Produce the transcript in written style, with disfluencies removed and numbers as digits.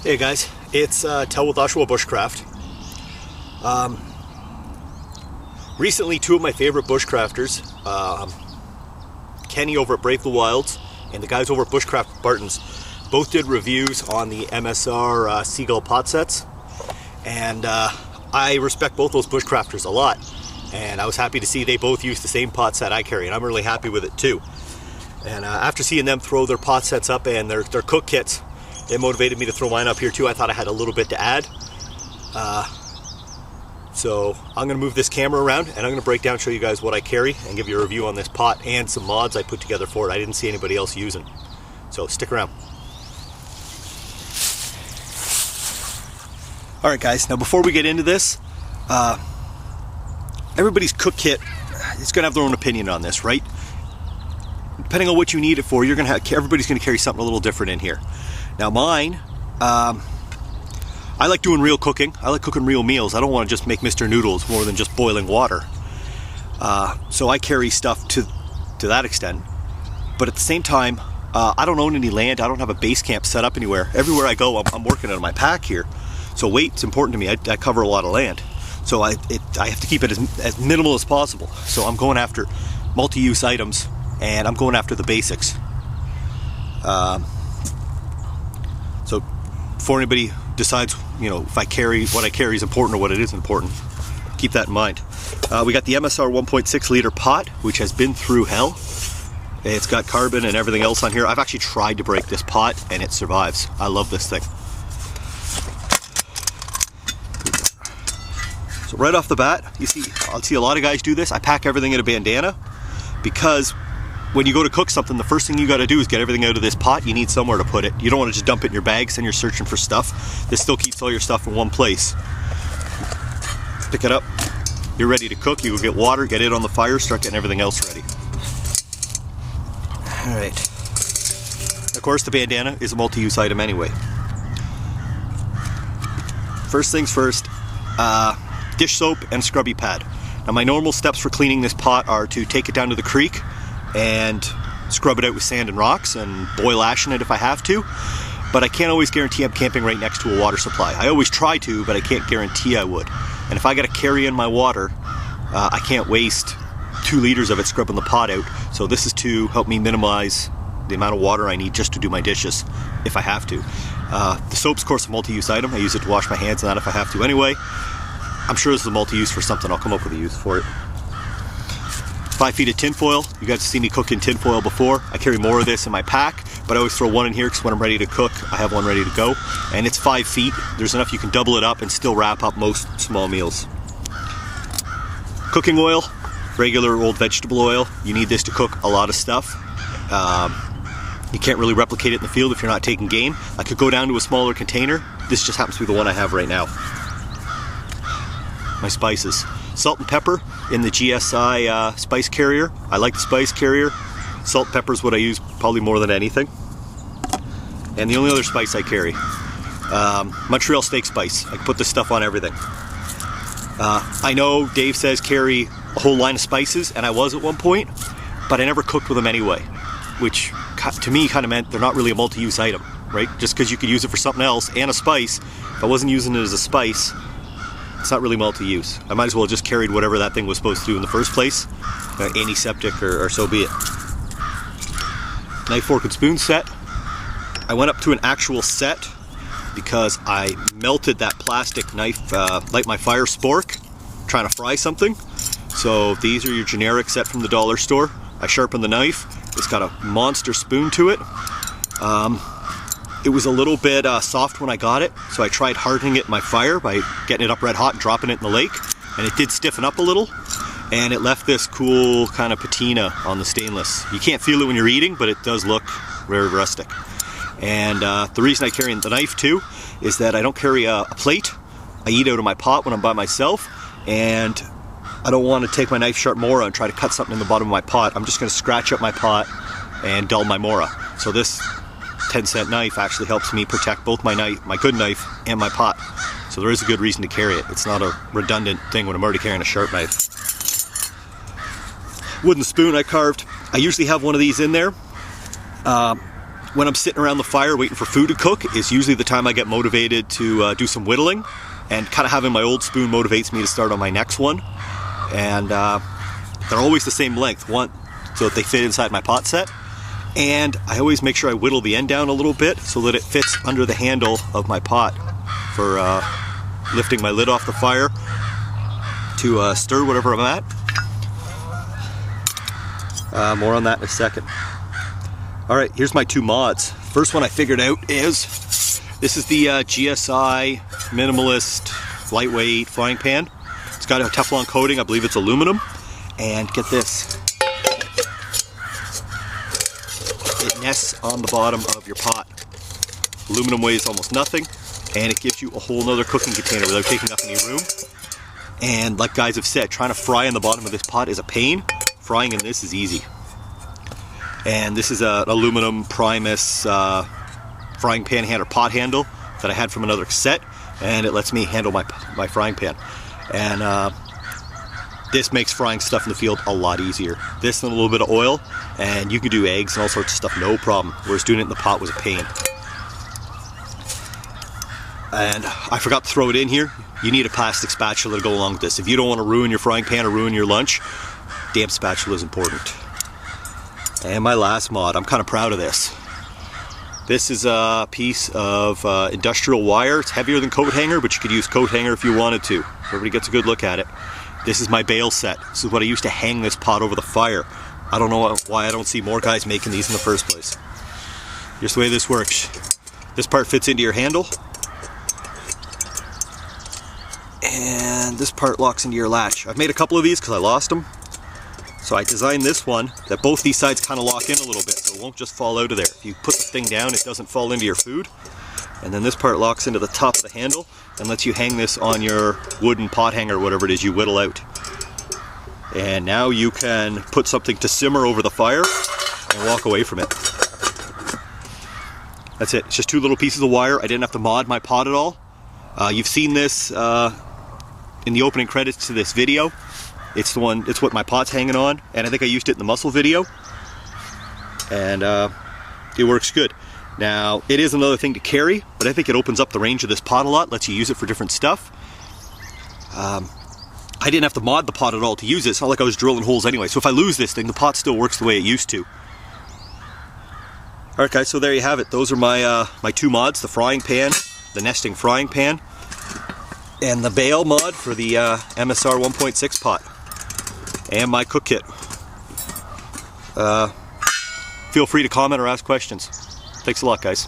Hey guys, it's Tel with Oshawa Bushcraft. Recently, two of my favorite bushcrafters, Kenny over at Brave the Wilds and the guys over at Bushcraft Bartons, both did reviews on the MSR Seagull pot sets, and I respect both those bushcrafters a lot, and I was happy to see they both use the same pot set I carry, and I'm really happy with it too. And after seeing them throw their pot sets up and their cook kits, it motivated me to throw mine up here too. I thought I had a little bit to add. So I'm going to move this camera around and I'm going to break down, show you guys what I carry and give you a review on this pot and some mods I put together for it I didn't see anybody else using. So stick around. Alright guys, now before we get into this, everybody's cook kit is going to have their own opinion on this, right? Depending on what you need it for, you're going to have, everybody's going to carry something a little different in here. Now mine, I like doing real cooking. I like cooking real meals. I don't want to just make Mr. Noodles more than just boiling water. So I carry stuff to that extent. But at the same time, I don't own any land. I don't have a base camp set up anywhere. Everywhere I go, I'm working on my pack here. So weight's important to me. I cover a lot of land. So I have to keep it as minimal as possible. So I'm going after multi-use items and I'm going after the basics. So before anybody decides, you know, if what I carry is important or what it isn't important, keep that in mind. We got the MSR 1.6 liter pot, which has been through hell. It's got carbon and everything else on here. I've actually tried to break this pot and it survives. I love this thing. So right off the bat, I'll see a lot of guys do this. I pack everything in a bandana because when you go to cook something, the first thing you got to do is get everything out of this pot. You need somewhere to put it. You don't want to just dump it in your bags and you're searching for stuff. This still keeps all your stuff in one place. Pick it up. You're ready to cook. You go get water, get it on the fire, start getting everything else ready. All right. Of course, the bandana is a multi-use item anyway. First things first, dish soap and scrubby pad. Now my normal steps for cleaning this pot are to take it down to the creek and scrub it out with sand and rocks and boil ash in it if I have to, but I can't always guarantee I'm camping right next to a water supply. I always try to, but I can't guarantee I would. And if I got to carry in my water, I can't waste 2 liters of it scrubbing the pot out. So this is to help me minimize the amount of water I need just to do my dishes if I have to. The soap's of course a multi-use item. I use it to wash my hands and that if I have to anyway. I'm sure this is a multi-use for something. I'll come up with a use for it. 5 feet of tinfoil. You guys have seen me cook in tinfoil before. I carry more of this in my pack, but I always throw one in here because when I'm ready to cook, I have one ready to go. And it's 5 feet. There's enough you can double it up and still wrap up most small meals. Cooking oil, regular old vegetable oil. You need this to cook a lot of stuff. You can't really replicate it in the field if you're not taking game. I could go down to a smaller container. This just happens to be the one I have right now. My spices. Salt and pepper in the GSI spice carrier. I like the spice carrier. Salt and pepper is what I use probably more than anything. And the only other spice I carry, Montreal steak spice. I can put this stuff on everything. I know Dave says carry a whole line of spices, and I was at one point, but I never cooked with them anyway, which to me kind of meant they're not really a multi-use item, right? Just because you could use it for something else and a spice, if I wasn't using it as a spice, it's not really multi-use. I might as well have just carried whatever that thing was supposed to do in the first place. Antiseptic or so be it. Knife, fork, and spoon set. I went up to an actual set because I melted that plastic knife, like my fire spork, trying to fry something. So these are your generic set from the dollar store. I sharpened the knife. It's got a monster spoon to it. It was a little bit soft when I got it, so I tried hardening it in my fire by getting it up red hot and dropping it in the lake, and it did stiffen up a little, and it left this cool kind of patina on the stainless. You can't feel it when you're eating, but it does look very rustic. And the reason I carry the knife too is that I don't carry a plate. I eat out of my pot when I'm by myself, and I don't want to take my knife sharp Mora and try to cut something in the bottom of my pot. I'm just going to scratch up my pot and dull my Mora. So this 10-cent knife actually helps me protect both my good knife and my pot. So there is a good reason to carry it. It's not a redundant thing when I'm already carrying a sharp knife. Wooden spoon I carved. I usually have one of these in there. when I'm sitting around the fire waiting for food to cook is usually the time I get motivated to do some whittling, and kind of having my old spoon motivates me to start on my next one. And they're always the same length, so that they fit inside my pot set. And I always make sure I whittle the end down a little bit so that it fits under the handle of my pot for lifting my lid off the fire to stir whatever I'm at. More on that in a second. Alright, here's my two mods. First one I figured out is, this is the GSI Minimalist Lightweight Frying Pan. It's got a Teflon coating, I believe it's aluminum. And get this, it nests on the bottom of your pot. Aluminum weighs almost nothing, and it gives you a whole nother cooking container without taking up any room. And like guys have said, trying to fry in the bottom of this pot is a pain. Frying in this is easy. And this is an aluminum Primus frying pan handle, pot handle that I had from another set, and it lets me handle my frying pan. And this makes frying stuff in the field a lot easier. This and a little bit of oil, and you can do eggs and all sorts of stuff no problem, whereas doing it in the pot was a pain. And I forgot to throw it in here. You need a plastic spatula to go along with this. If you don't want to ruin your frying pan or ruin your lunch, damp spatula is important. And my last mod, I'm kind of proud of this. This is a piece of industrial wire. It's heavier than coat hanger, but you could use coat hanger if you wanted to. Everybody gets a good look at it. This is my bale set. This is what I used to hang this pot over the fire. I don't know why I don't see more guys making these in the first place. Here's the way this works. This part fits into your handle, and this part locks into your latch. I've made a couple of these because I lost them. So I designed this one that both these sides kind of lock in a little bit, so it won't just fall out of there. If you put the thing down, it doesn't fall into your food. And then this part locks into the top of the handle and lets you hang this on your wooden pot hanger, whatever it is you whittle out. And now you can put something to simmer over the fire and walk away from it. That's it. It's just two little pieces of wire. I didn't have to mod my pot at all. You've seen this in the opening credits to this video. It's what my pot's hanging on, and I think I used it in the mussel video. And it works good. Now, it is another thing to carry, but I think it opens up the range of this pot a lot, lets you use it for different stuff. I didn't have to mod the pot at all to use it. It's not like I was drilling holes anyway. So if I lose this thing, the pot still works the way it used to. Alright guys, so there you have it. Those are my my two mods, the frying pan, the nesting frying pan, and the bale mod for the MSR 1.6 pot, and my cook kit. Feel free to comment or ask questions. Thanks a lot, guys.